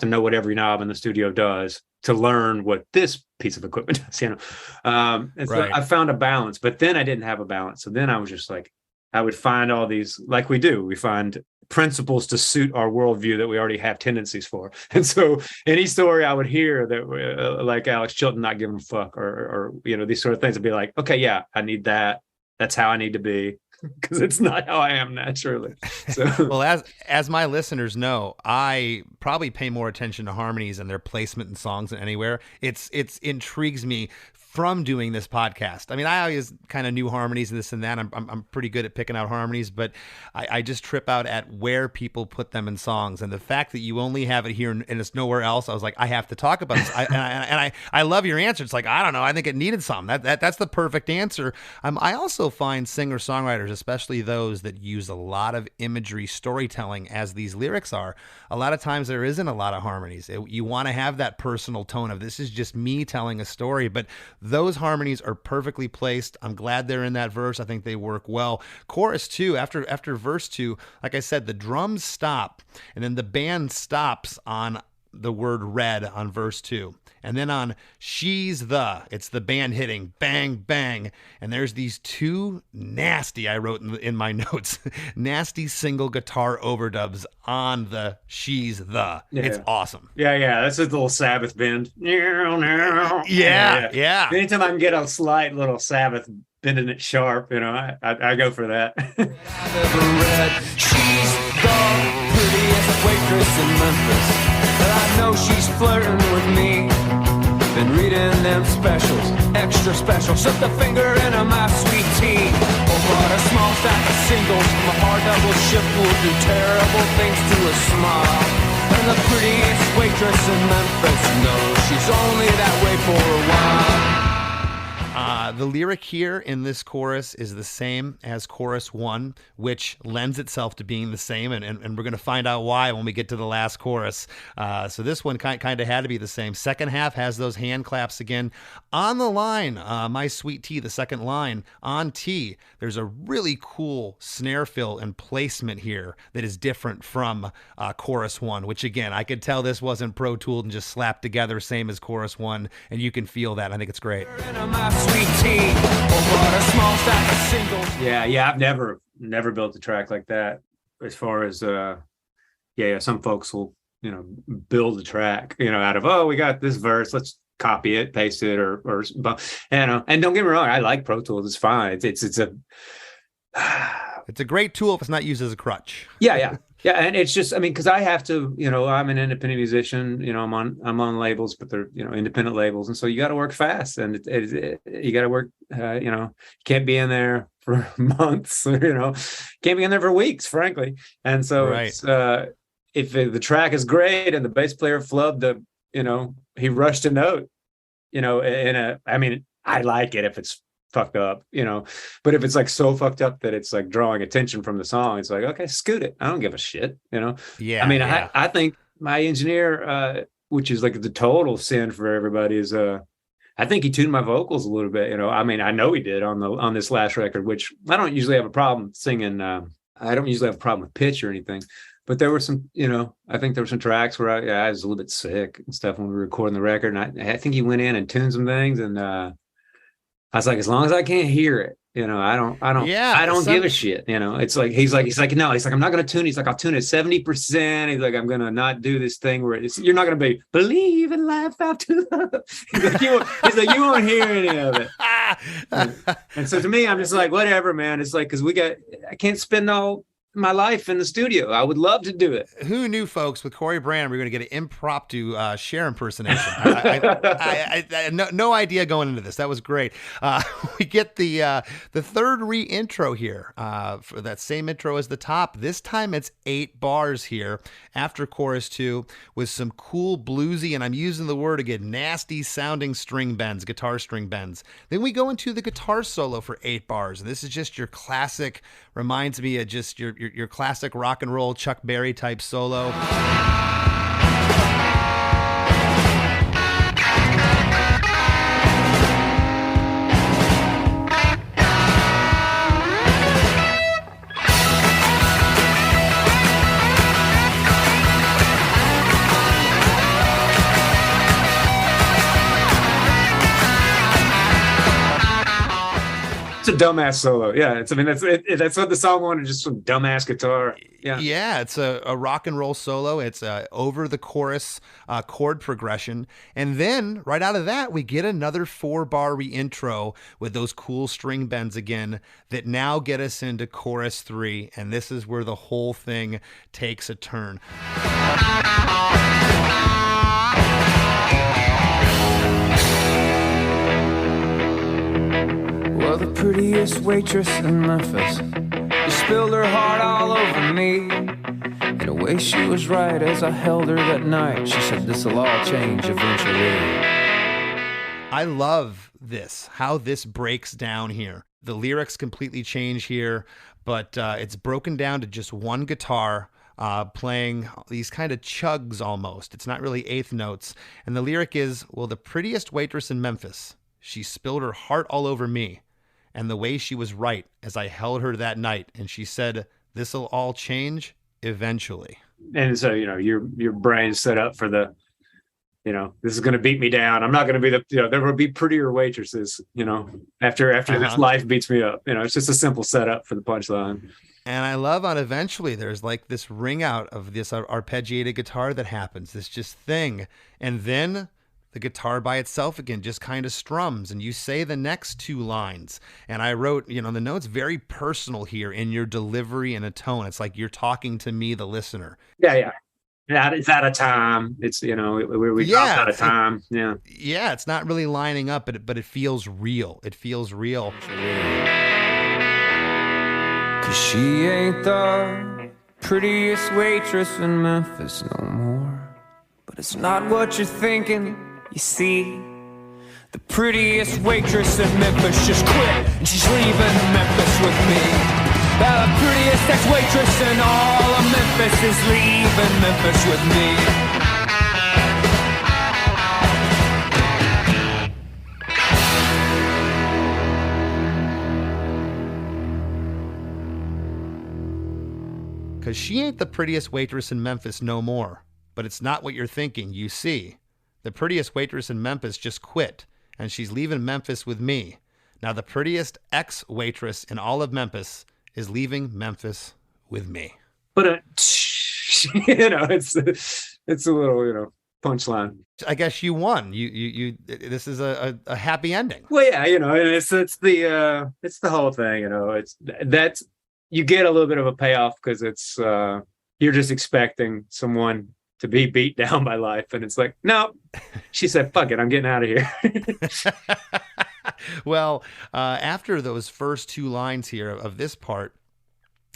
know what every knob in the studio does to learn what this piece of equipment does, And so I found a balance, but then I didn't have a balance. So then I was just like, I would find all these, like we do, we find principles to suit our worldview that we already have tendencies for. And so any story I would hear that like Alex Chilton not giving a fuck or these sort of things, I'd be like, okay, yeah, I need that. That's how I need to be. Because it's not how I am naturally. So. Well, as my listeners know, I probably pay more attention to harmonies and their placement in songs than anywhere. It's intrigues me from doing this podcast. I mean, I always kind of knew harmonies and this and that. I'm pretty good at picking out harmonies, but I just trip out at where people put them in songs. And the fact that you only have it here and it's nowhere else, I was like, I have to talk about this. I love your answer. It's like, I don't know. I think it needed some. That's the perfect answer. I also find singer-songwriters, especially those that use a lot of imagery storytelling as these lyrics are, a lot of times there isn't a lot of harmonies. You want to have that personal tone of this is just me telling a story, but those harmonies are perfectly placed. I'm glad they're in that verse. I think they work well. Chorus 2, after verse 2, like I said, the drums stop, and then the band stops on the word red on verse 2. And then on She's the, it's the band hitting bang, bang. And there's these two nasty, I wrote in my notes, nasty single guitar overdubs on the She's the. Yeah. It's awesome. Yeah. That's a little Sabbath bend. Yeah. Anytime I can get a slight little Sabbath bending it sharp, I go for that. She's the prettiest waitress in Memphis. know she's flirting with me. Been reading them specials, extra special. Slipped a finger into my sweet tea. Or brought a small stack of singles from a hard double shift will do terrible things to a smile. And the prettiest waitress in Memphis knows she's only that way for a while. The lyric here in this chorus is the same as chorus 1, which lends itself to being the same, and we're going to find out why when we get to the last chorus. So this one kind of had to be the same. Second half has those hand claps again. On the line, My Sweet Tea, the second line, on T, there's a really cool snare fill and placement here that is different from chorus 1, which again, I could tell this wasn't Pro Tooled and just slapped together, same as chorus 1, and you can feel that. I think it's great. Yeah, I've never built a track like that. As far as some folks will build a track out of, we got this verse, let's copy it, paste it, or and don't get me wrong, I like Pro Tools, it's fine. It's a great tool if it's not used as a crutch. Yeah, and it's just, because I have to, I'm an independent musician, I'm on labels, but they're, independent labels. And so you got to work fast, and you got to work, you can't be in there for months, can't be in there for weeks, frankly. And so right. It's, if the track is great and the bass player flubbed he rushed a note, I like it if it's fucked up, but if it's like so fucked up that it's like drawing attention from the song, it's like, okay, scoot it, I don't give a shit. Yeah. I think my engineer, which is like the total sin for everybody, is I think he tuned my vocals a little bit. I know he did on this last record, which I don't usually have a problem singing. I don't usually have a problem with pitch or anything, but there were some, I think there were some tracks where I was a little bit sick and stuff when we were recording the record, and I think he went in and tuned some things, and I was like, as long as I can't hear it, I don't give a shit. It's like, he's like, no, he's like, I'm not going to tune. He's like, I'll tune it 70%. He's like, I'm going to not do this thing where you're not going to believe in life after love. He's like, you won't hear any of it. And so to me, I'm just like, whatever, man. It's like, cause I can't spend all my life in the studio. I would love to do it. Who knew, folks, with Cory Branan, we're going to get an impromptu Cher impersonation. I had no idea going into this. That was great. We get the third re-intro here for that same intro as the top. This time it's 8 bars here after chorus 2 with some cool bluesy, and I'm using the word again, nasty sounding string bends, guitar string bends. Then we go into the guitar solo for 8 bars. And this is just your classic, reminds me of just your classic rock and roll Chuck Berry type solo. It's a dumbass solo. Yeah, that's what the song wanted, just some dumbass guitar. Yeah, it's a rock and roll solo. It's over the chorus chord progression. And then right out of that, we get another 4-bar re-intro with those cool string bends again that now get us into chorus 3. And this is where the whole thing takes a turn. Well, the prettiest waitress in Memphis, she spilled her heart all over me. In a way she was right as I held her that night. She said this'll all change eventually. I love this, how this breaks down here. The lyrics completely change here, but it's broken down to just one guitar playing these kind of chugs almost. It's not really eighth notes. And the lyric is, well, the prettiest waitress in Memphis, she spilled her heart all over me. And the way she was right as I held her that night. And she said, this'll all change eventually. And so, your brain's set up for the, this is going to beat me down. I'm not going to be there will be prettier waitresses, after this life beats me up. It's just a simple setup for the punchline. And I love on eventually there's like this ring out of this arpeggiated guitar that happens, this just thing. And then the guitar by itself again just kind of strums, and you say the next 2 lines. And I wrote, the note's very personal here in your delivery and a tone. It's like you're talking to me, the listener. Yeah. It's out of time. It's, we dropped out of time. Yeah. Yeah, it's not really lining up, but it feels real. It feels real. Cause she ain't the prettiest waitress in Memphis no more. But it's not what you're thinking, you see. The prettiest waitress in Memphis just quit, and she's leaving Memphis with me. The prettiest ex-waitress in all of Memphis is leaving Memphis with me. Because she ain't the prettiest waitress in Memphis no more. But it's not what you're thinking, you see. The prettiest waitress in Memphis just quit, and she's leaving Memphis with me. Now the prettiest ex-waitress in all of Memphis is leaving Memphis with me. But, it's a little, punchline. I guess you won. You this is a happy ending. Well, yeah, it's the whole thing, that's, you get a little bit of a payoff because it's you're just expecting someone to be beat down by life, and it's like, no, she said, fuck it, I'm getting out of here. Well, after those first two lines here of this part,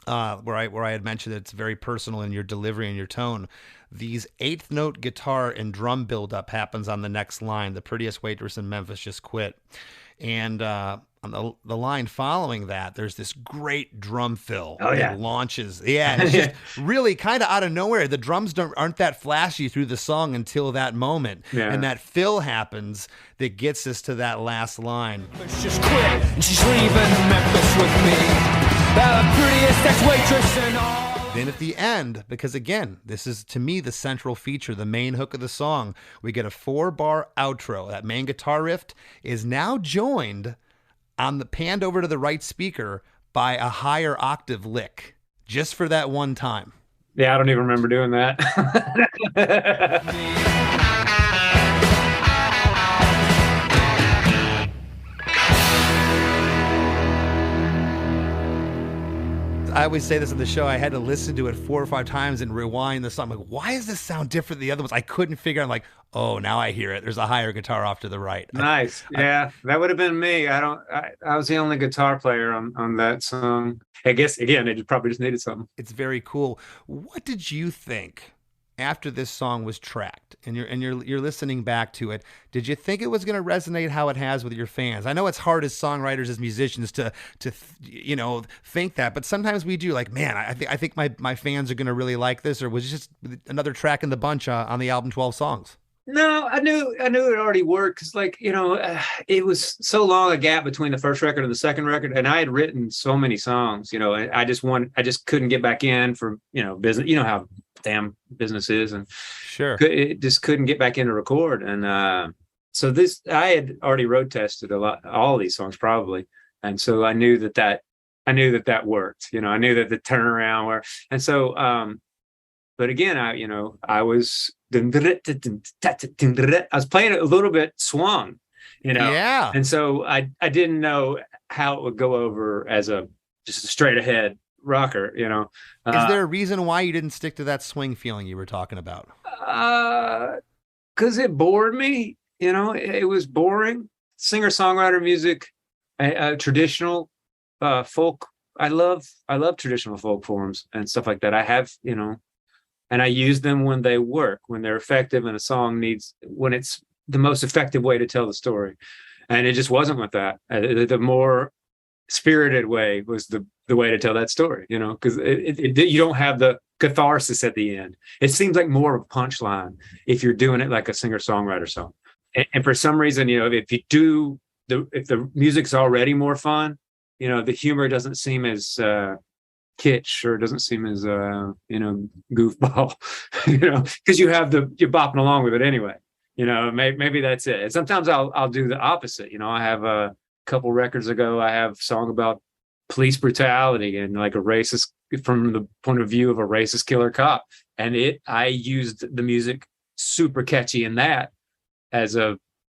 where I had mentioned that it's very personal in your delivery and your tone, these eighth note guitar and drum buildup happens on the next line. The prettiest waitress in Memphis just quit, and on the line following that, there's this great drum fill that launches. Yeah, and it's just really kind of out of nowhere. The drums aren't that flashy through the song until that moment. Yeah. And that fill happens that gets us to that last line. She's just quit, and she's leaving Memphis with me. The prettiest ex-waitress in all. Then at the end, because again, this is to me the central feature, the main hook of the song, we get a 4-bar outro. That main guitar riff is now joined on the panned over to the right speaker by a higher octave lick, just for that one time. Yeah, I don't even remember doing that. I always say this on the show. I had to listen to it 4 or 5 times and rewind the song. I'm like, why does this sound different than the other ones? I couldn't figure out. I'm like, oh, now I hear it. There's a higher guitar off to the right. Nice. Yeah, that would have been me. I was the only guitar player on that song. I guess, again, it probably just needed something. It's very cool. What did you think after this song was tracked and you're listening back to it? Did you think it was going to resonate how it has with your fans? I know it's hard as songwriters, as musicians to think that, but sometimes we do. Like, man, I think my fans are going to really like this, or was it just another track in the bunch on the album 12 songs? No, I knew it already worked because, it was so long a gap between the first record and the second record, and I had written so many songs. I just couldn't get back in for business. You know how damn business is, and sure, it just couldn't get back in to record. And so I had already road tested all of these songs probably, and so I knew that worked. I knew that the turnaround worked, and so. But again, I was playing it a little bit swung, Yeah. And so I didn't know how it would go over as just a straight ahead rocker, Is there a reason why you didn't stick to that swing feeling you were talking about? Because it bored me. It was boring. Singer-songwriter music, traditional folk. I love traditional folk forms and stuff like that. I have, and I use them when they work, when they're effective, and a song when it's the most effective way to tell the story. And it just wasn't with that. The more spirited way was the way to tell that story, because you don't have the catharsis at the end. It seems like more of a punchline if you're doing it like a singer-songwriter song. And for some reason, if you if the music's already more fun, the humor doesn't seem as kitsch, or it doesn't seem as goofball, because you're bopping along with it anyway. Maybe that's it. And sometimes I'll do the opposite. I have a couple records ago, I have a song about police brutality and like a racist, from the point of view of a racist killer cop, and I used the music super catchy in that as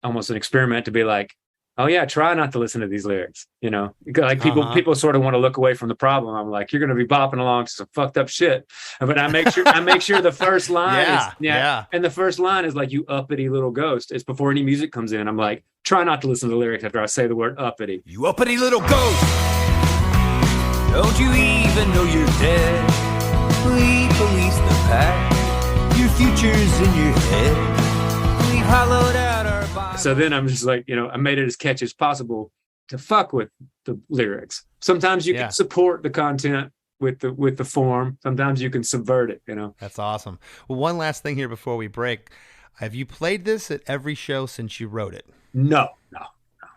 almost an experiment to be like, oh yeah, try not to listen to these lyrics. Like people sort of want to look away from the problem. I'm like, you're going to be bopping along to some fucked up shit. But I make sure the first line and the first line is like, you uppity little ghost. It's before any music comes in. I'm like, try not to listen to the lyrics after I say the word uppity. You uppity little ghost. Don't you even know you're dead? We police the pack. Your future's in your head. We've hollowed out our bodies. So then I'm just like, I made it as catchy as possible to fuck with the lyrics. Sometimes you can support the content with the form. Sometimes you can subvert it, That's awesome. Well, one last thing here before we break. Have you played this at every show since you wrote it? No.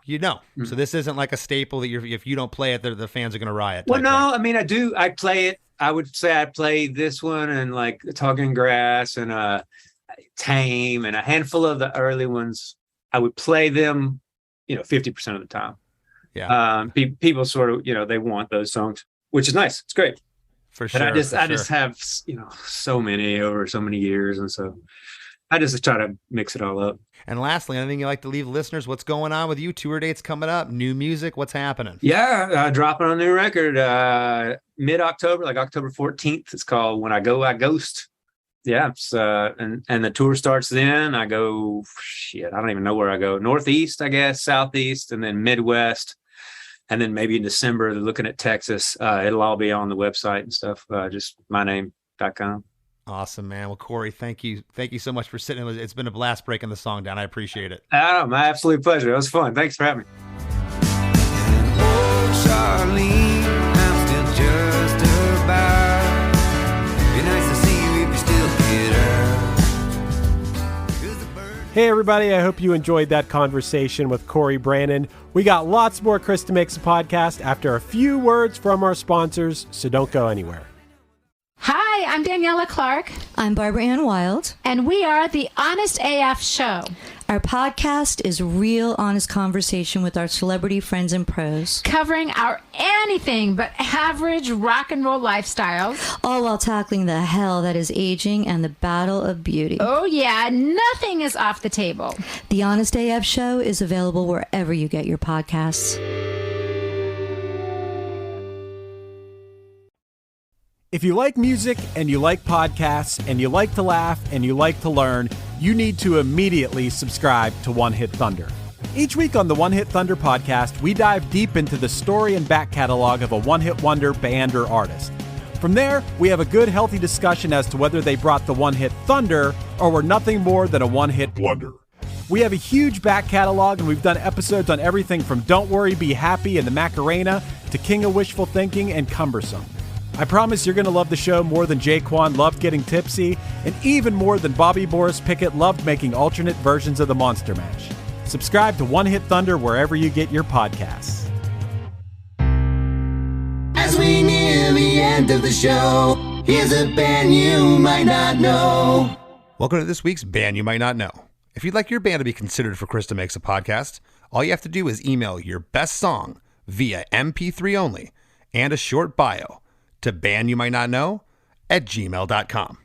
Mm-hmm. So this isn't like a staple that if you don't play it, the fans are going to riot. Well, no, I mean, I do. I play it. I would say I play this one and like Talking Grass and Tame and a handful of the early ones. I would play them, 50% of the time. Yeah. People sort of, they want those songs, which is nice. It's great. For sure. But I just have, so many over so many years. And so I just try to mix it all up. And lastly, anything you like to leave listeners, what's going on with you? Tour dates coming up, new music, what's happening? Yeah, dropping a new record mid-October, like October 14th. It's called When I Go, I Ghost. Yeah, and the tour starts then. I go, I don't even know where I go. Northeast, I guess, Southeast, and then Midwest. And then maybe in December, they're looking at Texas. It'll all be on the website and stuff, just myname.com. Awesome, man. Well, Cory, thank you so much for sitting. It's been a blast breaking the song down. I appreciate it. My absolute pleasure. It was fun. Thanks for having me. Oh, Charlene, I'm still just about. Be nice to see you if you still get out. Hey, everybody. I hope you enjoyed that conversation with Cory Branan. We got lots more Chris DeMakes a Podcast after a few words from our sponsors, so don't go anywhere. Hi, I'm Daniela Clark. I'm Barbara Ann Wild. And we are the Honest AF Show. Our podcast is real, honest conversation with our celebrity friends and pros. Covering our anything but average rock and roll lifestyles. All while tackling the hell that is aging and the battle of beauty. Oh yeah, nothing is off the table. The Honest AF Show is available wherever you get your podcasts. If you like music and you like podcasts and you like to laugh and you like to learn, you need to immediately subscribe to One Hit Thunder. Each week on the One Hit Thunder podcast, we dive deep into the story and back catalog of a one-hit wonder band or artist. From there, we have a good, healthy discussion as to whether they brought the one-hit thunder or were nothing more than a one-hit wonder. We have a huge back catalog, and we've done episodes on everything from Don't Worry, Be Happy and the Macarena to King of Wishful Thinking and Cumbersome. I promise you're going to love the show more than Jaquan loved getting tipsy, and even more than Bobby Boris Pickett loved making alternate versions of the Monster Mash. Subscribe to One Hit Thunder wherever you get your podcasts. As we near the end of the show, here's a band you might not know. Welcome to this week's Band You Might Not Know. If you'd like your band to be considered for Chris DeMakes a Podcast, all you have to do is email your best song via MP3 only and a short bio to bandyoumightnotknow@gmail.com.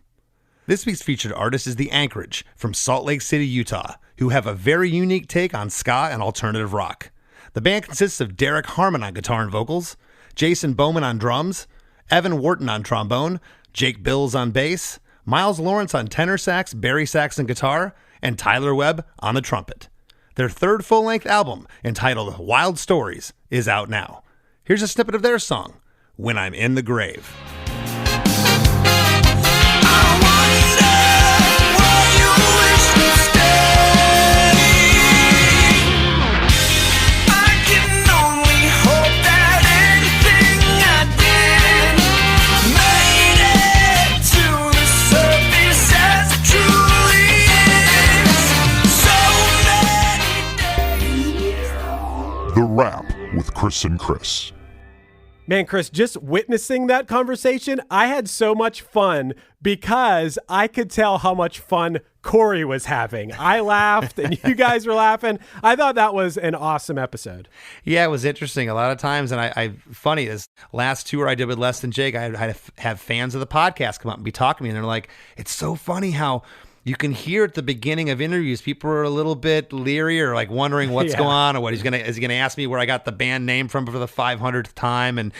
This week's featured artist is The Anchorage from Salt Lake City, Utah, who have a very unique take on ska and alternative rock. The band consists of Derek Harmon on guitar and vocals, Jason Bowman on drums, Evan Wharton on trombone, Jake Bills on bass, Miles Lawrence on tenor sax, bari sax and guitar, and Tyler Webb on the trumpet. Their third full-length album, entitled Wild Stories, is out now. Here's a snippet of their song, When I'm in the Grave. The Wrap with Chris and Chris. Man, Chris, just witnessing that conversation, I had so much fun because I could tell how much fun Cory was having. I laughed and you guys were laughing. I thought that was an awesome episode. Yeah, it was interesting a lot of times. And I funny, this last tour I did with Less Than Jake, I had have fans of the podcast come up and be talking to me. And they're like, it's so funny how you can hear at the beginning of interviews, people are a little bit leery or like wondering what's going on, or what is he gonna ask me where I got the band name from for the 500th time, and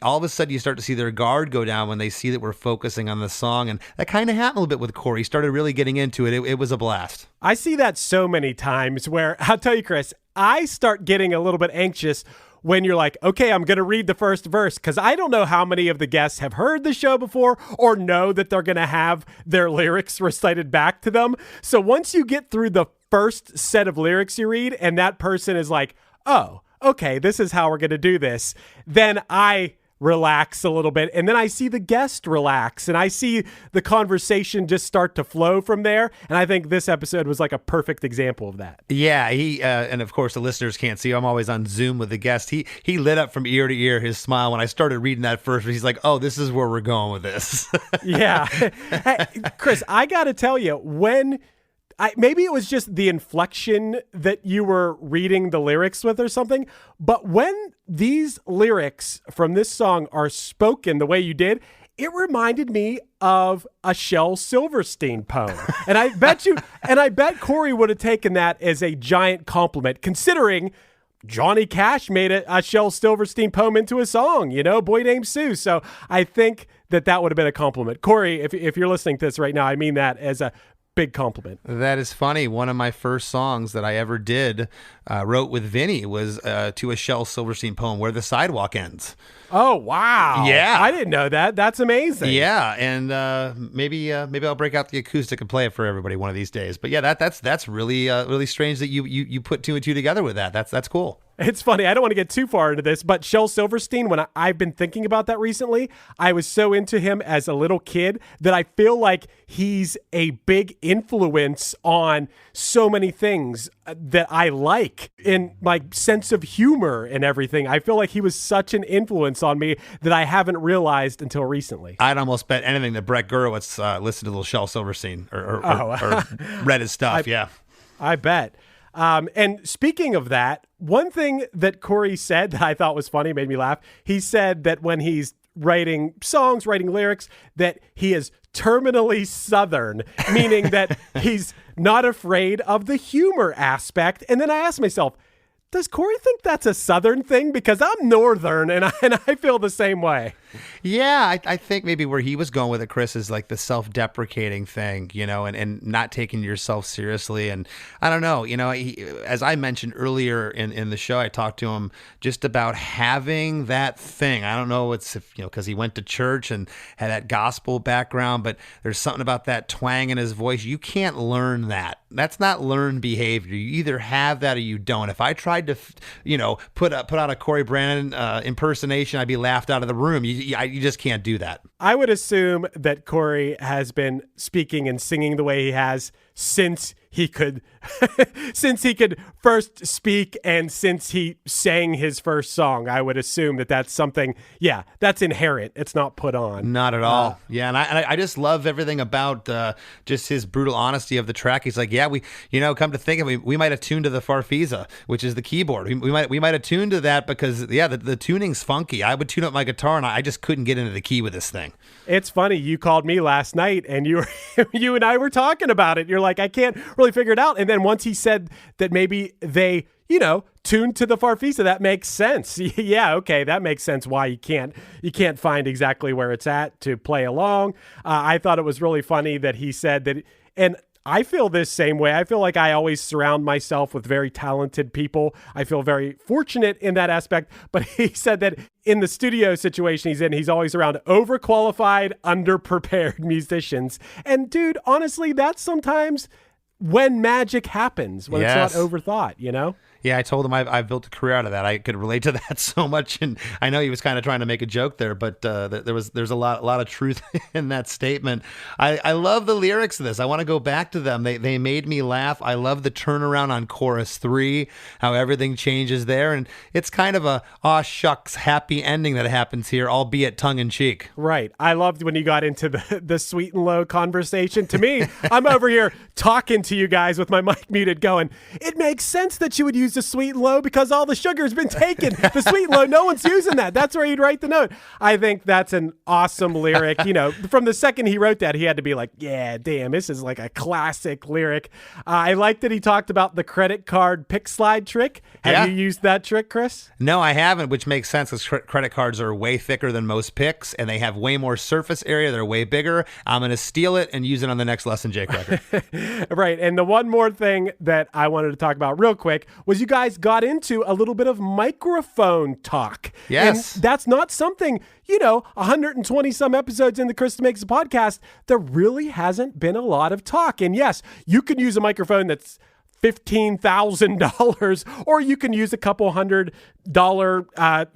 all of a sudden you start to see their guard go down when they see that we're focusing on the song, and that kind of happened a little bit with Cory. He started really getting into it. It was a blast. I see that so many times where, I'll tell you, Chris, I start getting a little bit anxious when you're like, okay, I'm going to read the first verse, because I don't know how many of the guests have heard the show before or know that they're going to have their lyrics recited back to them. So once you get through the first set of lyrics you read and that person is like, oh, okay, this is how we're going to do this, then I relax a little bit, and then I see the guest relax, and I see the conversation just start to flow from there. And I think this episode was like a perfect example of that. Yeah, he and of course the listeners can't see. I'm always on Zoom with the guest. He lit up from ear to ear, his smile when I started reading that first. He's like, "Oh, this is where we're going with this." Yeah, hey, Chris, I got to tell you, when maybe it was just the inflection that you were reading the lyrics with or something, but when these lyrics from this song are spoken the way you did, it reminded me of a Shel Silverstein poem. And I bet Cory would have taken that as a giant compliment, considering Johnny Cash made a Shel Silverstein poem into a song, Boy Named Sue. So I think that would have been a compliment. Cory, if you're listening to this right now, I mean that as a big compliment. That is funny. One of my first songs that I ever did, wrote with Vinny, was to a Shel Silverstein poem, Where the Sidewalk Ends. Oh, wow. Yeah. I didn't know that. That's amazing. Yeah, and maybe I'll break out the acoustic and play it for everybody one of these days. But yeah, that's really really strange that you put two and two together with that. That's cool. It's funny. I don't want to get too far into this, but Shel Silverstein, when I've been thinking about that recently, I was so into him as a little kid that I feel like he's a big influence on so many things that I like in my sense of humor and everything. I feel like he was such an influence on me that I haven't realized until recently. I'd almost bet anything that Brett Gurewitz listened to a little Shel Silverstein or read his stuff. I bet. And speaking of that, one thing that Cory said that I thought was funny, made me laugh. He said that when he's writing songs, writing lyrics, that he is terminally Southern, meaning that he's not afraid of the humor aspect. And then I asked myself, does Cory think that's a Southern thing? Because I'm Northern, and I feel the same way. Yeah, I think maybe where he was going with it, Chris, is like the self-deprecating thing, and not taking yourself seriously. And I don't know, as I mentioned earlier in the show, I talked to him just about having that thing. I don't know, it's because he went to church and had that gospel background, but there's something about that twang in his voice. You can't learn that. That's not learned behavior. You either have that or you don't. If I tried to, put out a Cory Branan impersonation, I'd be laughed out of the room. You just can't do that. I would assume that Cory has been speaking and singing the way he has since he could first speak, and since he sang his first song. I would assume that that's something, that's inherent. It's not put on. Not at all. And I just love everything about just his brutal honesty of the track. He's like, we come to think of it, we might have tuned to the Farfisa, which is the keyboard. We might have tuned to that because the tuning's funky. I would tune up my guitar and I just couldn't get into the key with this thing. It's funny. You called me last night and you and I were talking about it. You're like, I can't really figure it out. And then once he said that maybe they, tuned to the Farfisa, that makes sense. Yeah, okay, that makes sense why you can't find exactly where it's at to play along. I thought it was really funny that he said that, and I feel this same way. I feel like I always surround myself with very talented people. I feel very fortunate in that aspect. But he said that in the studio situation he's in, he's always around overqualified, underprepared musicians. And dude, honestly, that's sometimes when magic happens, when it's not overthought, Yeah, I told him I've built a career out of that. I could relate to that so much, and I know he was kind of trying to make a joke there, but there's a lot of truth in that statement. I love the lyrics of this. I want to go back to them. They made me laugh. I love the turnaround on chorus 3, how everything changes there, and it's kind of a aw shucks happy ending that happens here, albeit tongue in cheek. Right. I loved when you got into the sweet and low conversation. To me, I'm over here talking to to you guys with my mic muted going, it makes sense that you would use the sweet and low because all the sugar's been taken. The sweet and low, no one's using that. That's where he'd write the note. I think that's an awesome lyric. From the second he wrote that, he had to be like, yeah, damn, this is like a classic lyric. I like that he talked about the credit card pick slide trick. Have you used that trick, Chris? No, I haven't, which makes sense because credit cards are way thicker than most picks, and they have way more surface area. They're way bigger. I'm going to steal it and use it on the next Lesson Jake record. Right. And the one more thing that I wanted to talk about real quick was you guys got into a little bit of microphone talk. Yes. And that's not something, 120 some episodes in the Chris DeMakes podcast, there really hasn't been a lot of talk. And yes, you can use a microphone that's $15,000, or you can use a couple $100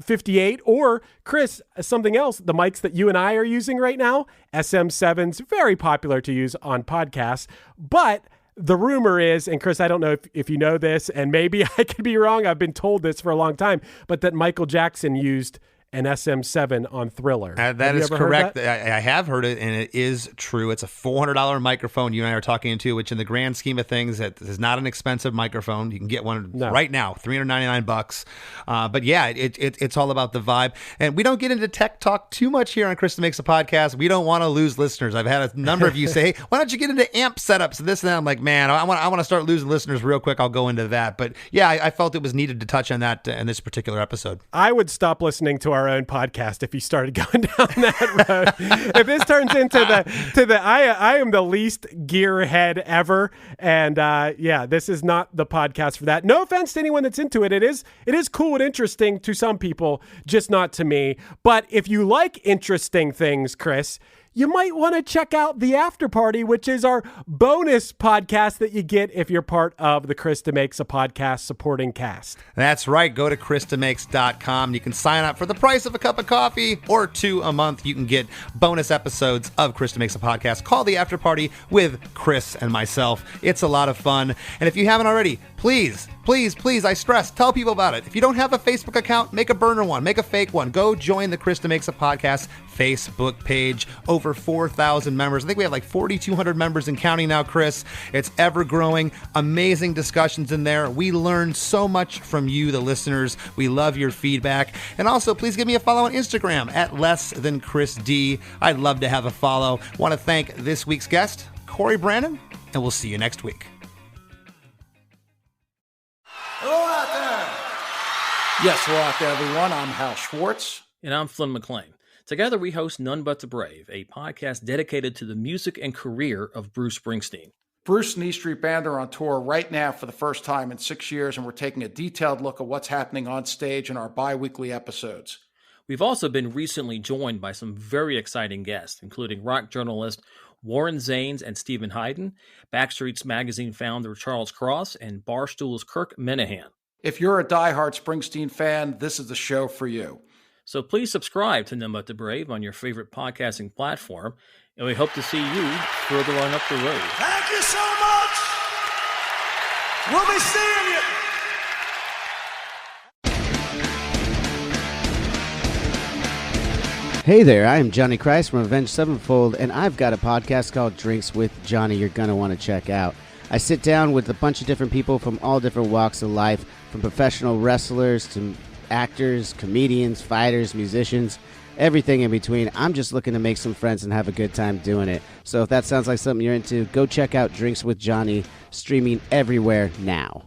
58, or Chris, something else, the mics that you and I are using right now, SM7s, very popular to use on podcasts, but the rumor is, and Chris, I don't know if you know this, and maybe I could be wrong, I've been told this for a long time, but that Michael Jackson used an SM7 on Thriller. That is correct. I have heard it, and it is true. It's a $400 microphone you and I are talking into, which in the grand scheme of things, that is not an expensive microphone. You can get one right now, $399. But yeah, it's all about the vibe. And we don't get into tech talk too much here on Chris DeMakes a Podcast. We don't want to lose listeners. I've had a number of you say, hey, why don't you get into amp setups and this and that? I'm like, man, I want to start losing listeners real quick. I'll go into that. But yeah, I felt it was needed to touch on that in this particular episode. I would stop listening to our own podcast if you started going down that road. If this turns into I am the least gearhead ever, and this is not the podcast for that. No offense to anyone that's into it. It is cool and interesting to some people, just not to me. But if you like interesting things, Chris, you might want to check out The After Party, which is our bonus podcast that you get if you're part of the Chris DeMakes a Podcast supporting cast. That's right. Go to chrisdemakes.com. You can sign up for the price of a cup of coffee or 2 a month. You can get bonus episodes of Chris DeMakes a Podcast called The After Party with Chris and myself. It's a lot of fun. And if you haven't already, please, I stress, tell people about it. If you don't have a Facebook account, make a burner one, make a fake one. Go join the Chris DeMakes a Podcast Facebook page. Over 4,000 members. I think we have like 4,200 members and counting now, Chris. It's ever growing. Amazing discussions in there. We learn so much from you, the listeners. We love your feedback. And also, please give me a follow on Instagram at @LessThanChrisD. I'd love to have a follow. Want to thank this week's guest, Cory Branan, and we'll see you next week. Hello out there. Yes, hello out there, everyone. I'm Hal Schwartz. And I'm Flynn McLean. Together we host None But the Brave, a podcast dedicated to the music and career of Bruce Springsteen. Bruce and E Street Band are on tour right now for the first time in 6 years, and we're taking a detailed look at what's happening on stage in our bi-weekly episodes. We've also been recently joined by some very exciting guests, including rock journalist Warren Zanes and Stephen Hayden, Backstreet's Magazine founder Charles Cross, and Barstool's Kirk Minahan. If you're a diehard Springsteen fan, this is the show for you. So please subscribe to None But the Brave on your favorite podcasting platform, and we hope to see you further on up the road. Thank you so much. We'll be seeing you. Hey there, I am Johnny Christ from Avenged Sevenfold, and I've got a podcast called Drinks with Johnny you're going to want to check out. I sit down with a bunch of different people from all different walks of life, from professional wrestlers to actors, comedians, fighters, musicians, everything in between. I'm just looking to make some friends and have a good time doing it. So if that sounds like something you're into, go check out Drinks with Johnny, streaming everywhere now.